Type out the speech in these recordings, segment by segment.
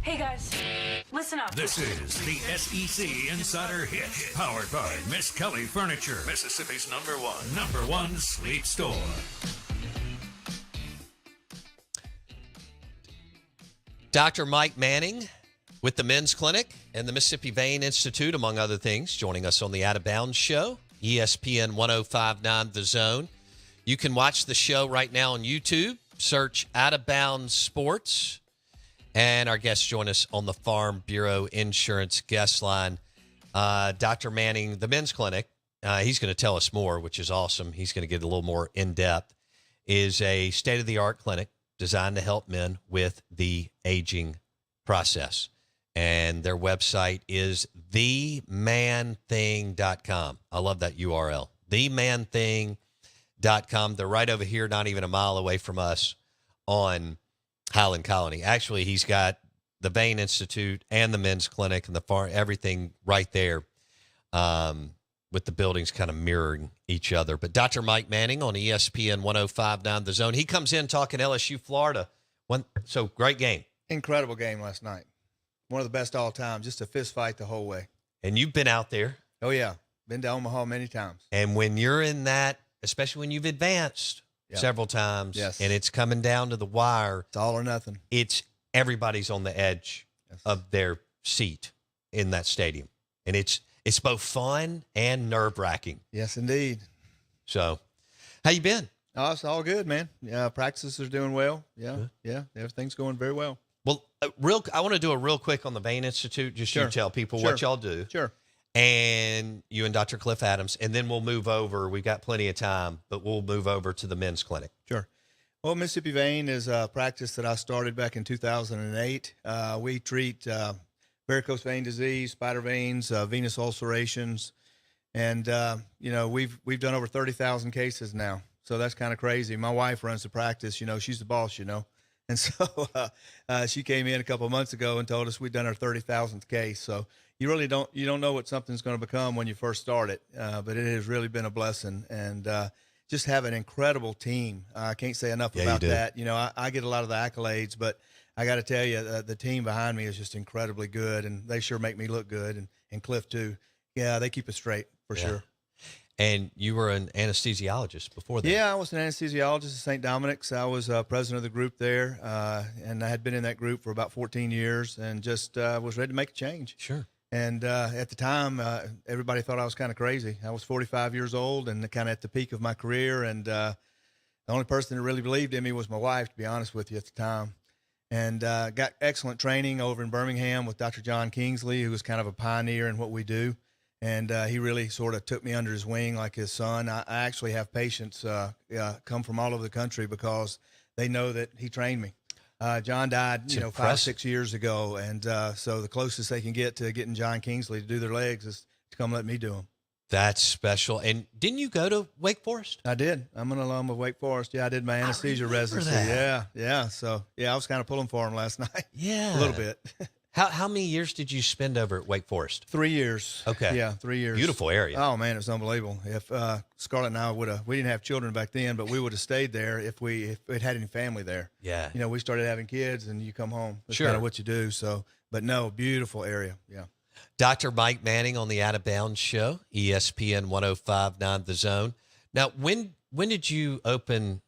Hey guys, listen up. This is the SEC Insider Hit, powered by Miss Kelly Furniture, Mississippi's number one sleep store. Dr. Mike Manning with the Men's Clinic and the Mississippi Vein Institute, among other things, joining us on the Out of Bounds show, ESPN 1059 The Zone. You can watch the show right now on YouTube. Search Out of Bounds Sports. And our guests join us on the Farm Bureau Insurance guest line. Dr. Manning, the Men's Clinic, he's going to tell us more, which is awesome. He's going to get a little more in-depth, is a state-of-the-art clinic designed to help men with the aging process. And their website is themanthing.com. I love that URL, themanthing.com. They're right over here, not even a mile away from us on Highland Colony. Actually, he's got the Vein Institute and the Men's Clinic and the farm, everything right there, with the buildings kind of mirroring each other. But Dr. Mike Manning on ESPN 1059 The Zone. He comes in talking LSU, Florida. So great game. Incredible game last night. One of the best all time. Just a fist fight the whole way. And you've been out there. Oh, yeah. Been to Omaha many times. And when you're in that, especially when you've advanced several times, and it's coming down to the wire. It's all or nothing. It's everybody's on the edge of their seat in that stadium. And it's both fun and nerve-wracking. Yes, indeed. So, how you been? Oh, it's all good, man. Yeah, practices are doing well. Yeah, everything's going very well. Well, I want to do a real quick on the Vein Institute. Just you tell people what y'all do. Sure. And you and Dr. Cliff Adams, and then we'll move over. We've got plenty of time, but we'll move over to the Men's Clinic. Sure. Well, Mississippi Vein is a practice that I started back in 2008. We treat varicose vein disease, spider veins, venous ulcerations, and we've done over 30,000 cases now. So that's kind of crazy. My wife runs the practice. She's the boss. And so she came in a couple of months ago and told us we'd done our 30,000th case. So you really don't know what something's going to become when you first start it, but it has really been a blessing. And just have an incredible team. I can't say enough about that. I get a lot of the accolades, but I got to tell you, the team behind me is just incredibly good, and they sure make me look good, and Cliff too. Yeah, they keep us straight for sure. And you were an anesthesiologist before that. Yeah, I was an anesthesiologist at St. Dominic's. I was president of the group there, and I had been in that group for about 14 years and just was ready to make a change. Sure. And at the time, everybody thought I was kind of crazy. I was 45 years old and kind of at the peak of my career, and the only person that really believed in me was my wife, to be honest with you, at the time. And got excellent training over in Birmingham with Dr. John Kingsley, who was kind of a pioneer in what we do. And he really sort of took me under his wing like his son. I actually have patients come from all over the country because they know that he trained me. John died, 5-6 years ago. And so the closest they can get to getting John Kingsley to do their legs is to come let me do them. That's special. And didn't you go to Wake Forest? I did. I'm an alum of Wake Forest. Yeah, I did my anesthesia residency. That. Yeah. So, I was kind of pulling for him last night. Yeah. A little bit. How many years did you spend over at Wake Forest? 3 years. Okay. Yeah, 3 years. Beautiful area. Oh, man, it was unbelievable. If Scarlett and I we didn't have children back then, but we would have stayed there if it had any family there. Yeah. We started having kids and you come home. That's sure. kind of what you do. So, but no, beautiful area. Yeah. Dr. Mike Manning on the Out of Bounds show, ESPN 1059 The Zone. Now, when did you open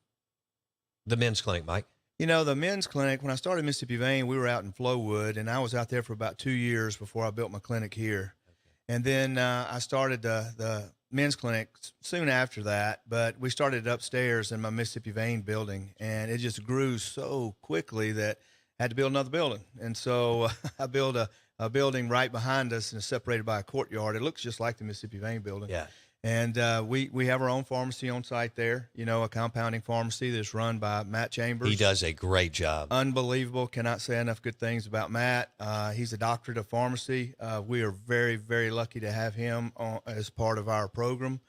the Men's Clinic, Mike? The men's clinic, when I started Mississippi Vein, we were out in Flowood, and I was out there for about 2 years before I built my clinic here. Okay. And then I started the men's clinic soon after that, but we started upstairs in my Mississippi Vein building, and it just grew so quickly that I had to build another building. And so I built a building right behind us and it's separated by a courtyard. It looks just like the Mississippi Vein building. Yeah. And we have our own pharmacy on site there, a compounding pharmacy that's run by Matt Chambers. He does a great job. Unbelievable. Cannot say enough good things about Matt. He's a doctorate of pharmacy. We are very, very lucky to have him as part of our program.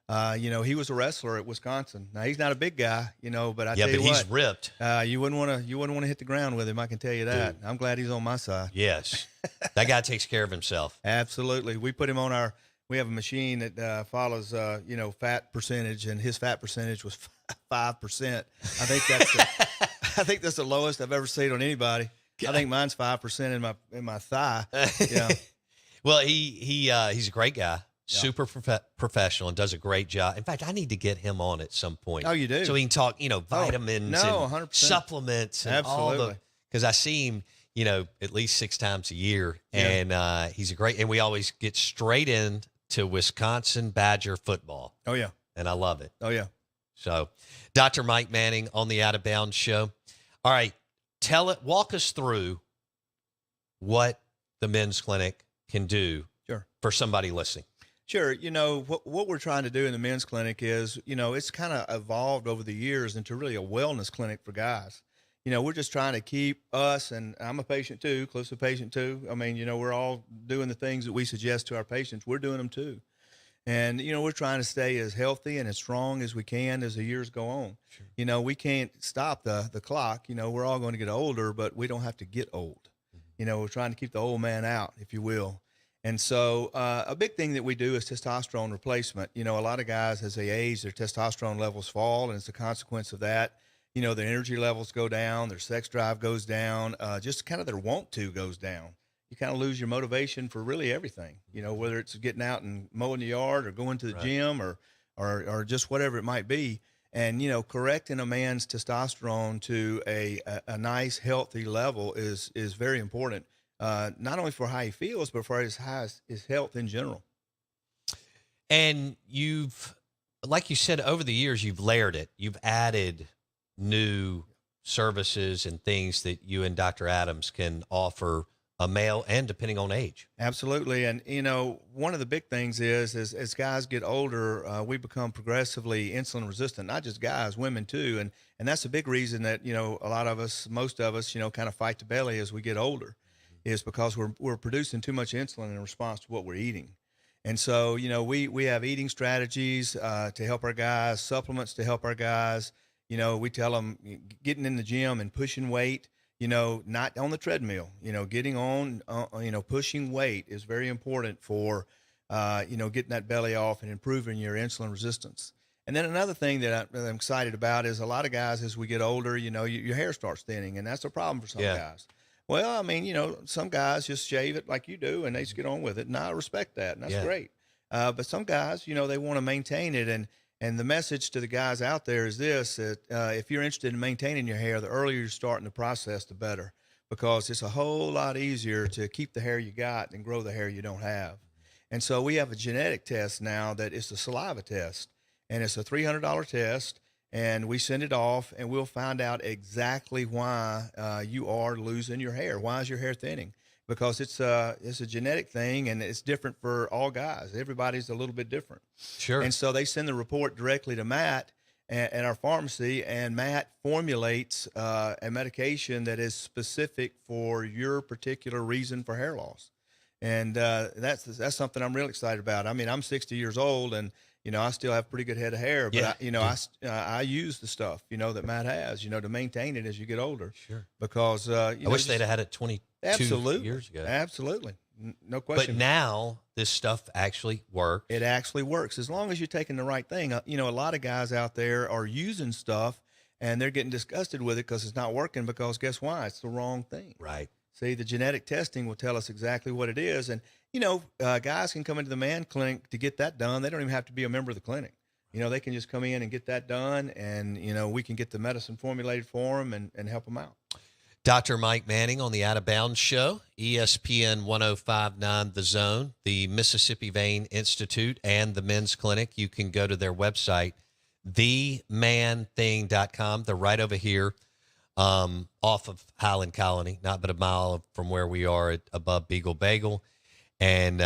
He was a wrestler at Wisconsin. Now, he's not a big guy, but I tell you what. Yeah, but he's ripped. You wouldn't want to hit the ground with him, I can tell you that. Dude. I'm glad he's on my side. Yes. That guy takes care of himself. Absolutely. We put him on we have a machine that follows, fat percentage, and his fat percentage was 5%. I think that's the lowest I've ever seen on anybody. I think mine's 5% in my thigh. Yeah. Well, he's a great guy, super professional, and does a great job. In fact, I need to get him on at some point. Oh, you do? So he can talk, vitamins and 100%. supplements and Absolutely. because I see him, at least 6 times a year, and he's a great. And we always get straight into Wisconsin Badger football. Oh yeah, and I love it. oh yeah. So, Dr. Mike Manning on the Out of Bounds Show. All right, walk us through what the men's clinic can do for somebody listening. Sure. What we're trying to do in the men's clinic is, it's kind of evolved over the years into really a wellness clinic for guys. We're just trying to keep us, and I'm a patient too, Cliff's a patient too. I mean, we're all doing the things that we suggest to our patients. We're doing them too. And, we're trying to stay as healthy and as strong as we can as the years go on. Sure. We can't stop the clock. We're all going to get older, but we don't have to get old. We're trying to keep the old man out, if you will. And so a big thing that we do is testosterone replacement. A lot of guys, as they age, their testosterone levels fall, and as a consequence of that, their energy levels go down, their sex drive goes down, just kind of their want to goes down. You kind of lose your motivation for really everything, whether it's getting out and mowing the yard or going to the gym or just whatever it might be. And, correcting a man's testosterone to a nice, healthy level is very important, not only for how he feels, but for his health in general. And like you said, over the years, you've layered it. You've added new services and things that you and Dr. Adams can offer a male and depending on age. Absolutely. And, one of the big things is as guys get older, we become progressively insulin resistant, not just guys, women too. And that's a big reason that, a lot of us, most of us, kind of fight the belly as we get older, is because we're producing too much insulin in response to what we're eating. And so, we have eating strategies to help our guys, supplements to help our guys. We tell them getting in the gym and pushing weight, not on the treadmill, getting on, pushing weight is very important for, getting that belly off and improving your insulin resistance. And then another thing that I'm excited about is a lot of guys, as we get older, your hair starts thinning, and that's a problem for some guys. Well, I mean, some guys just shave it like you do, and they just get on with it, and I respect that, and that's great. But some guys, they want to maintain it, and the message to the guys out there is this, that if you're interested in maintaining your hair, the earlier you start in the process, the better, because it's a whole lot easier to keep the hair you got than grow the hair you don't have. And so we have a genetic test now that is a saliva test, and it's a $300 test, and we send it off, and we'll find out exactly why you are losing your hair. Why is your hair thinning? Because it's a genetic thing, and it's different for all guys. Everybody's a little bit different. Sure. And so they send the report directly to Matt at our pharmacy, and Matt formulates a medication that is specific for your particular reason for hair loss. And that's something I'm really excited about. I mean, I'm 60 years old, and I still have pretty good head of hair, but I use the stuff that Matt has to maintain it as you get older. Sure. Because I wish they'd have had it 22 years ago. Absolutely. No question. But now this stuff actually works. It actually works as long as you're taking the right thing. A lot of guys out there are using stuff and they're getting disgusted with it because it's not working, because guess why? It's the wrong thing. Right. See, the genetic testing will tell us exactly what it is. And, guys can come into the man clinic to get that done. They don't even have to be a member of the clinic. They can just come in and get that done, and, we can get the medicine formulated for them and help them out. Dr. Mike Manning on the Out of Bounds Show, ESPN 105.9 The Zone, the Mississippi Vein Institute, and the Men's Clinic. You can go to their website, themanthing.com. They're right over here off of Highland Colony, not but a mile from where we are above Beagle Bagel. And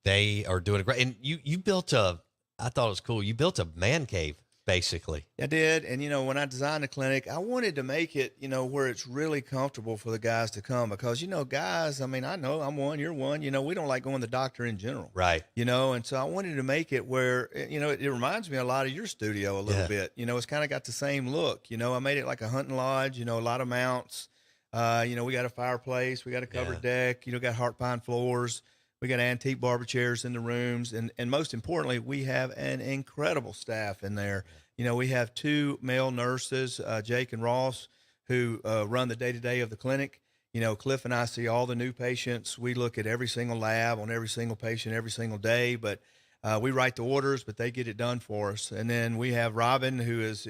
they are doing a great – and you built I thought it was cool, you built a man cave. Basically. I did. And, when I designed the clinic, I wanted to make it, where it's really comfortable for the guys to come, because, guys, I mean, I know I'm one, you're one, we don't like going to the doctor in general. Right. And so I wanted to make it where, it reminds me a lot of your studio a little bit. It's kind of got the same look. I made it like a hunting lodge, a lot of mounts. We got a fireplace, we got a covered deck, got heart pine floors. We got antique barber chairs in the rooms, and most importantly, we have an incredible staff in there. We have 2 male nurses, Jake and Ross, who run the day-to-day of the clinic. Cliff and I see all the new patients. We look at every single lab on every single patient every single day, but we write the orders, but they get it done for us. And then we have Robin, who is,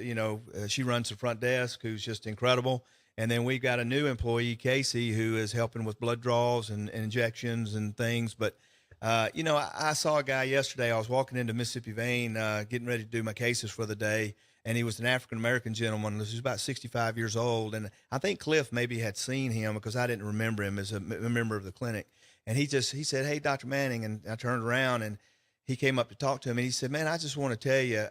she runs the front desk, who's just incredible. And then we've got a new employee, Casey, who is helping with blood draws and injections and things. But, I saw a guy yesterday. I was walking into Mississippi Vein, getting ready to do my cases for the day. And he was an African-American gentleman. He was about 65 years old. And I think Cliff maybe had seen him because I didn't remember him as a member of the clinic. And he said, "Hey, Dr. Manning." And I turned around and he came up to talk to him. And he said, "Man, I just want to tell you,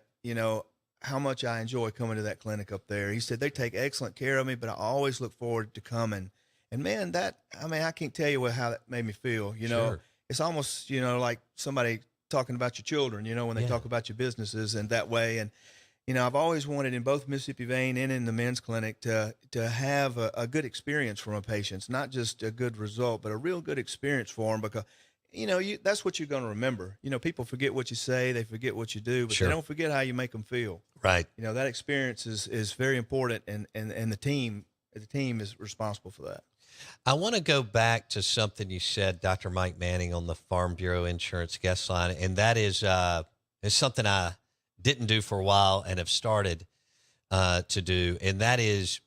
how much I enjoy coming to that clinic up there." He said, "They take excellent care of me, but I always look forward to coming." And man, I can't tell you how that made me feel. Sure. It's almost, like somebody talking about your children, when they talk about your businesses and that way. And, I've always wanted in both Mississippi Vein and in the men's clinic to have a good experience for my patients, not just a good result, but a real good experience for them because, that's what you're going to remember. People forget what you say, they forget what you do, but Sure. they don't forget how you make them feel. Right. That experience is very important, and the team is responsible for that. I want to go back to something you said, Dr. Mike Manning, on the Farm Bureau Insurance guest line, and that is something I didn't do for a while and have started to do, and that is,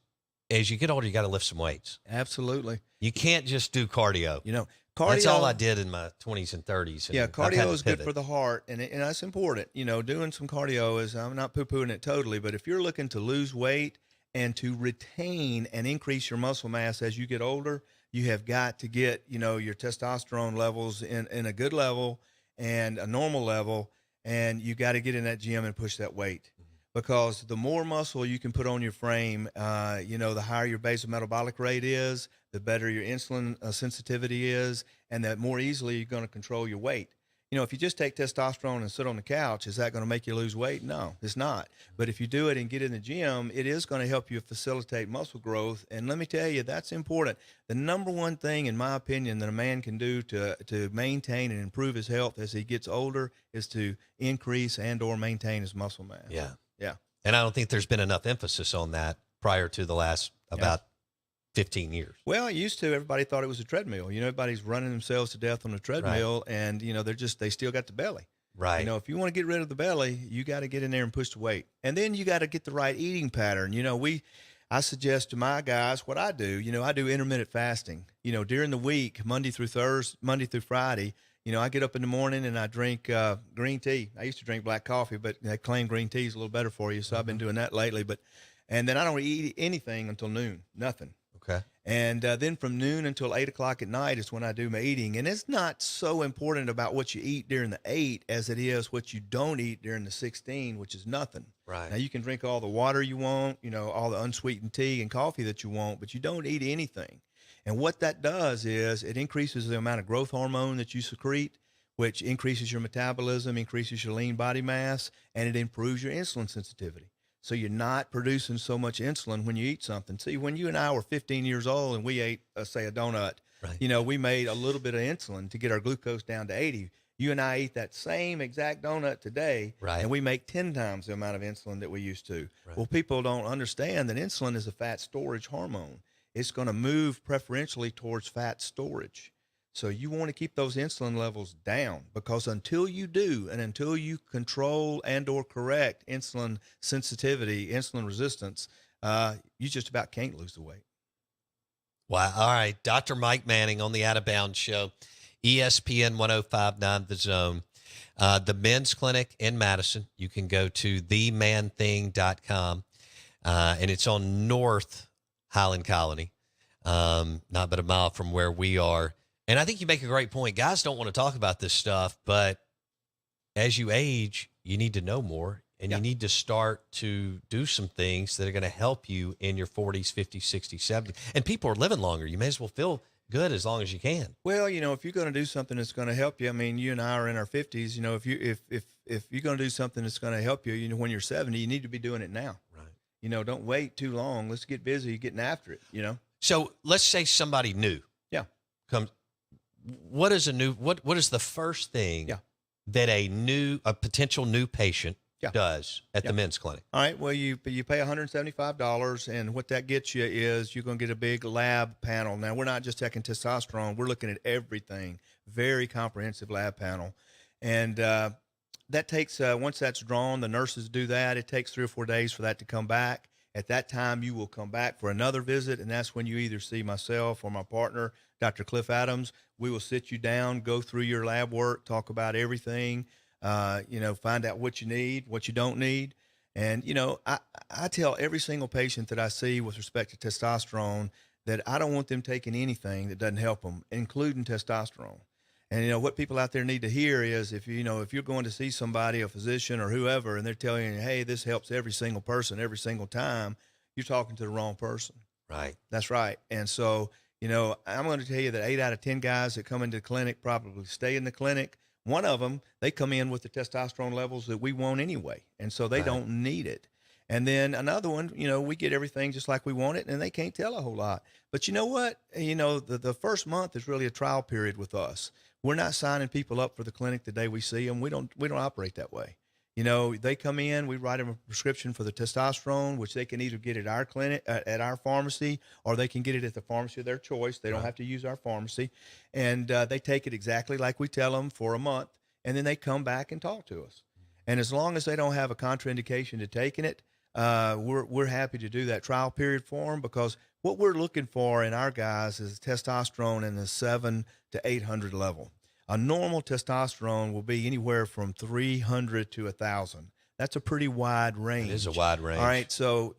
as you get older, you got to lift some weights. Absolutely. You can't just do cardio. Cardio. That's all I did in my 20s and 30s. And Yeah, I've had cardio to is good pivot. for the heart, and that's important. Doing some cardio is, I'm not poo-pooing it totally, but if you're looking to lose weight and to retain and increase your muscle mass as you get older, you have got to get, your testosterone levels in a good level and a normal level, and you got to get in that gym and push that weight. Because the more muscle you can put on your frame, the higher your basal metabolic rate is, the better your insulin sensitivity is, and the more easily you're going to control your weight. If you just take testosterone and sit on the couch, is that going to make you lose weight? No, it's not. But if you do it and get in the gym, it is going to help you facilitate muscle growth. And let me tell you, that's important. The number one thing, in my opinion, that a man can do to maintain and improve his health as he gets older is to increase and or maintain his muscle mass. Yeah. Yeah. And I don't think there's been enough emphasis on that prior to the last about 15 years. Well, it used to. Everybody thought it was a treadmill. Everybody's running themselves to death on a treadmill, and they still got the belly. Right. If you want to get rid of the belly, you got to get in there and push the weight, and then you got to get the right eating pattern. I suggest to my guys what I do. I do intermittent fasting. During the week, Monday through Friday. I get up in the morning and I drink green tea. I used to drink black coffee, but they claim green tea is a little better for you, so I've been doing that lately. And then I don't eat anything until noon, nothing. Okay. And then from noon until 8 o'clock at night is when I do my eating. And it's not so important about what you eat during the 8 as it is what you don't eat during the 16, which is nothing. Right. Now, you can drink all the water you want, all the unsweetened tea and coffee that you want, but you don't eat anything. And what that does is it increases the amount of growth hormone that you secrete, which increases your metabolism, increases your lean body mass, and it improves your insulin sensitivity. So you're not producing so much insulin when you eat something. See, when you and I were 15 years old and we ate, say, a donut, right. We made a little bit of insulin to get our glucose down to 80. You and I eat that same exact donut today, right. and we make 10 times the amount of insulin that we used to. Right. Well, people don't understand that insulin is a fat storage hormone. It's going to move preferentially towards fat storage. So you want to keep those insulin levels down, because until you do, and until you control and or correct insulin sensitivity, insulin resistance, you just about can't lose the weight. Wow. All right. Dr. Mike Manning on the Out of Bounds Show, ESPN 1059 The Zone. The men's clinic in Madison, you can go to themanthing.com, and it's on North Highland Colony, not but a mile from where we are. And I think you make a great point. Guys don't want to talk about this stuff, but as you age, you need to know more, and you need to start to do some things that are going to help you in your 40s, 50s, 60s, 70s. And people are living longer. You may as well feel good as long as you can. Well, if you're going to do something that's going to help you, I mean, you and I are in our 50s. If you're going to do something that's going to help you, when you're 70, you need to be doing it now. Right. Don't wait too long. Let's get busy getting after it. So let's say somebody new. Yeah. Comes. What is the first thing that a potential new patient Yeah. does at the men's clinic. All right. Well, you pay $175, and what that gets you is you're going to get a big lab panel. Now, we're not just checking testosterone; we're looking at everything. Very comprehensive lab panel, and that takes once that's drawn, the nurses do that. It takes 3 or 4 days for that to come back. At that time, you will come back for another visit, and that's when you either see myself or my partner, Dr. Cliff Adams. We will sit you down, go through your lab work, talk about everything. Find out what you need, what you don't need. And, I tell every single patient that I see with respect to testosterone that I don't want them taking anything that doesn't help them, including testosterone. And, what people out there need to hear is if you're going to see somebody, a physician or whoever, and they're telling you, hey, this helps every single person every single time, you're talking to the wrong person. Right. That's right. And so, I'm going to tell you that 8 out of 10 guys that come into the clinic probably stay in the clinic. One of them, they come in with the testosterone levels that we want anyway, and so they don't need it. And then another one, we get everything just like we want it, and they can't tell a whole lot. But you know what? The first month is really a trial period with us. We're not signing people up for the clinic the day we see them. We don't operate that way. They come in, we write them a prescription for the testosterone, which they can either get at our clinic, at our pharmacy, or they can get it at the pharmacy of their choice. They don't have to use our pharmacy. And they take it exactly like we tell them for a month, and then they come back and talk to us. And as long as they don't have a contraindication to taking it, we're happy to do that trial period for them, because what we're looking for in our guys is testosterone in the 700 to 800 level. A normal testosterone will be anywhere from 300 to 1,000. That's a pretty wide range. It is a wide range. All right. So,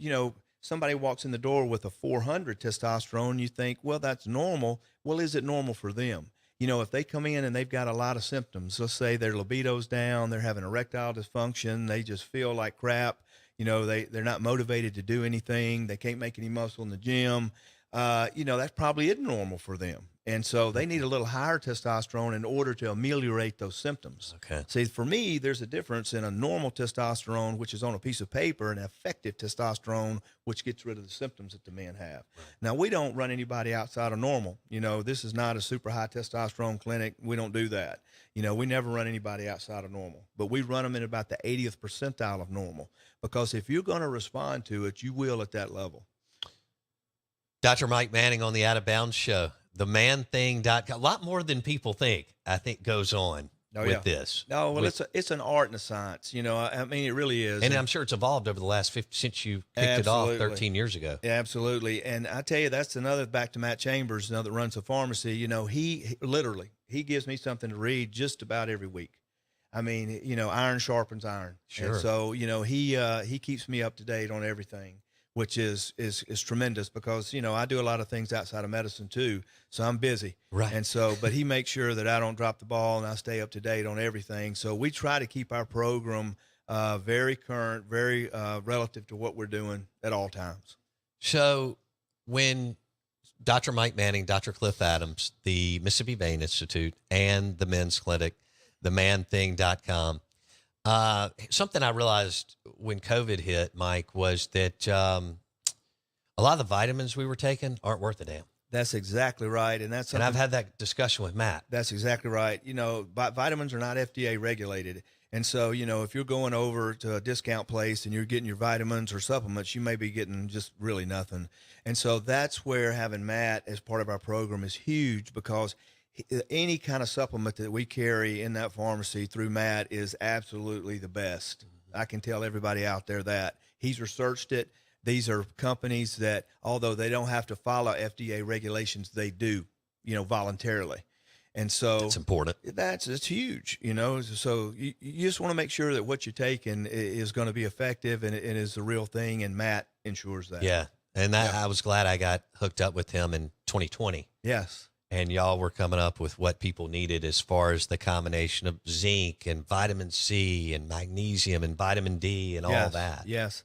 somebody walks in the door with a 400 testosterone, you think, well, that's normal. Well, is it normal for them? If they come in and they've got a lot of symptoms, let's say their libido's down, they're having erectile dysfunction, they just feel like crap, they're not motivated to do anything, they can't make any muscle in the gym, that probably isn't normal for them. And so they need a little higher testosterone in order to ameliorate those symptoms. Okay. See, for me, there's a difference in a normal testosterone, which is on a piece of paper, and effective testosterone, which gets rid of the symptoms that the men have. Right. Now, we don't run anybody outside of normal. This is not a super high testosterone clinic. We don't do that. We never run anybody outside of normal, but we run them in about the 80th percentile of normal, because if you're going to respond to it, you will at that level. Dr. Mike Manning on the Out of Bounds Show. TheManThing.com. A lot more than people think, I think, goes on with this. No, well, it's an art and a science. I mean, it really is. And I'm sure it's evolved over the last 50 since you kicked it off 13 years ago. Yeah, absolutely. And I tell you, that's another, back to Matt Chambers, that runs the pharmacy. He gives me something to read just about every week. I mean, iron sharpens iron. Sure. And so, he keeps me up to date on everything, which is tremendous, because, I do a lot of things outside of medicine too. So I'm busy. Right. And so, but he makes sure that I don't drop the ball and I stay up to date on everything. So we try to keep our program very current, very relative to what we're doing at all times. So when Dr. Mike Manning, Dr. Cliff Adams, the Mississippi Vein Institute, and the Men's Clinic, TheManThing.com, something I realized when COVID hit, Mike, was that a lot of the vitamins we were taking aren't worth a damn. That's exactly right. And I've had that discussion with Matt. That's exactly right. Vitamins are not FDA regulated. And so, if you're going over to a discount place and you're getting your vitamins or supplements, you may be getting just really nothing. And so that's where having Matt as part of our program is huge, because any kind of supplement that we carry in that pharmacy through Matt is absolutely the best. I can tell everybody out there that. He's researched it. These are companies that, although they don't have to follow FDA regulations, they do, voluntarily. And so it's important. It's huge, so you just want to make sure that what you're taking is going to be effective and it is the real thing. And Matt ensures that. Yeah. And I was glad I got hooked up with him in 2020. Yes. And y'all were coming up with what people needed as far as the combination of zinc and vitamin C and magnesium and vitamin D and all that. Yes.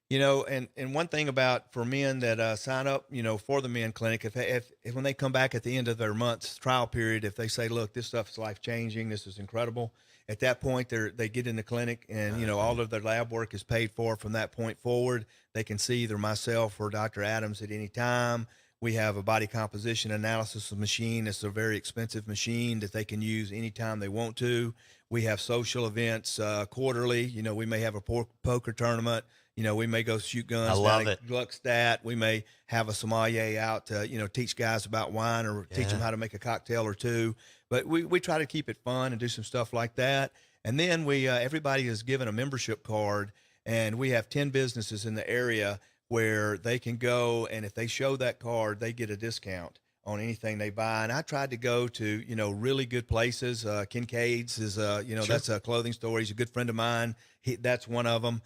And one thing about for men that sign up, for the men clinic, if when they come back at the end of their month's trial period, if they say, look, this stuff is life changing, this is incredible, at that point they get in the clinic and, all of their lab work is paid for from that point forward. They can see either myself or Dr. Adams at any time. We have a body composition analysis machine. It's a very expensive machine that they can use anytime they want to. We have social events quarterly. You know, we may have a poker tournament. You know, we may go shoot guns. I love it. Gluckstadt. We may have a sommelier out to, teach guys about wine or teach them how to make a cocktail or two. But we try to keep it fun and do some stuff like that. And then we everybody is given a membership card, and we have 10 businesses in the area where they can go, and if they show that card, they get a discount on anything they buy. And I tried to go to, really good places. Kincaid's is, sure. That's a clothing store. He's a good friend of mine. That's one of them.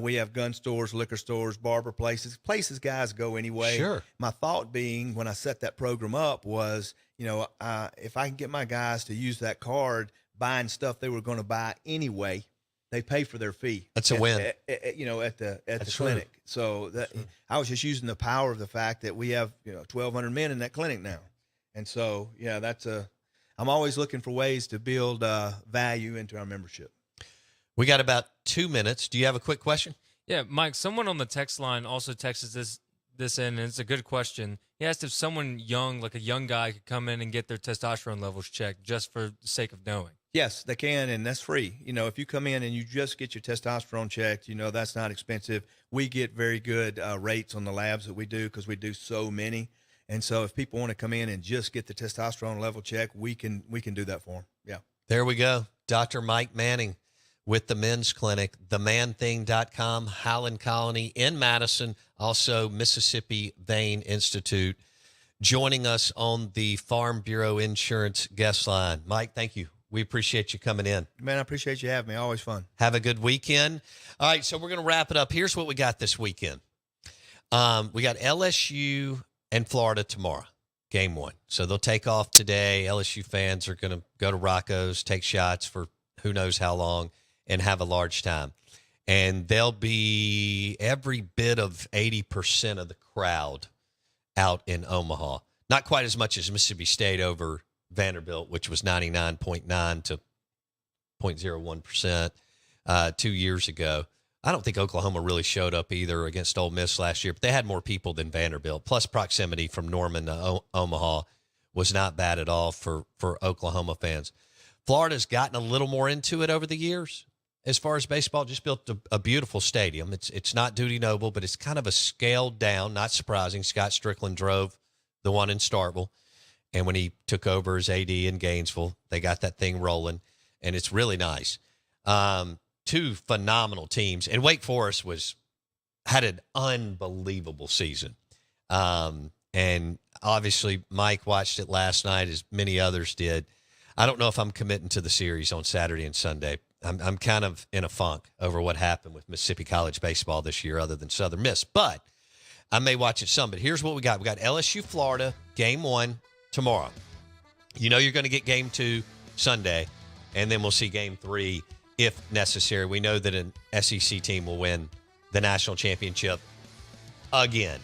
We have gun stores, liquor stores, barber places guys go anyway. Sure. My thought being when I set that program up was, if I can get my guys to use that card buying stuff they were going to buy anyway, they pay for their fee. That's a win. At the clinic. So I was just using the power of the fact that we have 1,200 men in that clinic now, and so I'm always looking for ways to build value into our membership. We got about 2 minutes. Do you have a quick question? Yeah, Mike. Someone on the text line also texted this in, and it's a good question. He asked if someone young, like a young guy, could come in and get their testosterone levels checked just for the sake of knowing. Yes, they can, and that's free. If you come in and you just get your testosterone checked, that's not expensive. We get very good rates on the labs that we do because we do so many. And so if people want to come in and just get the testosterone level checked, we can do that for them. Yeah. There we go. Dr. Mike Manning with the Men's Clinic, themanthing.com, Highland Colony in Madison, also Mississippi Vein Institute, joining us on the Farm Bureau Insurance guest line. Mike, thank you. We appreciate you coming in. Man, I appreciate you having me. Always fun. Have a good weekend. All right, so we're going to wrap it up. Here's what we got this weekend. We got LSU and Florida tomorrow, game one. So they'll take off today. LSU fans are going to go to Rocco's, take shots for who knows how long, and have a large time. And there'll be every bit of 80% of the crowd out in Omaha. Not quite as much as Mississippi State over Vanderbilt, which was 99.9 to 0.01% 2 years ago. I don't think Oklahoma really showed up either against Ole Miss last year, but they had more people than Vanderbilt. Plus proximity from Norman to Omaha was not bad at all for Oklahoma fans. Florida's gotten a little more into it over the years as far as baseball. Just built a beautiful stadium. It's not Duty Noble, but it's kind of a scaled down, not surprising. Scott Strickland drove the one in Starkville. And when he took over as AD in Gainesville, they got that thing rolling, and it's really nice. Two phenomenal teams. And Wake Forest had an unbelievable season. And obviously Mike watched it last night, as many others did. I don't know if I'm committing to the series on Saturday and Sunday. I'm kind of in a funk over what happened with Mississippi College baseball this year other than Southern Miss. But I may watch it some. But here's what we got. We got LSU, Florida, game one tomorrow. You're going to get game two Sunday, and then we'll see game three if necessary. We know that an SEC team will win the national championship again.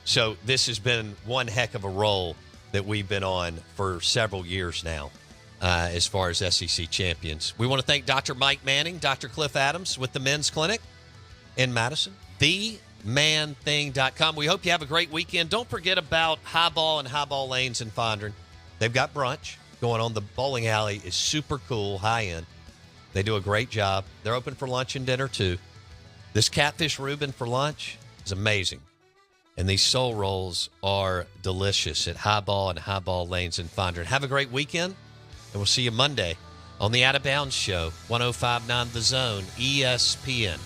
So this has been one heck of a roll that we've been on for several years now as far as SEC champions. We want to thank Dr. Mike Manning, Dr. Cliff Adams with the Men's Clinic in Madison, themanthing.com. We hope you have a great weekend. Don't forget about Highball and Highball Lanes in Fondren. They've got brunch going on. The bowling alley is super cool, high-end. They do a great job. They're open for lunch and dinner, too. This catfish Reuben for lunch is amazing. And these soul rolls are delicious at Highball and Highball Lanes in Fondren. Have a great weekend, and we'll see you Monday on the Out of Bounds Show, 105.9 The Zone, ESPN.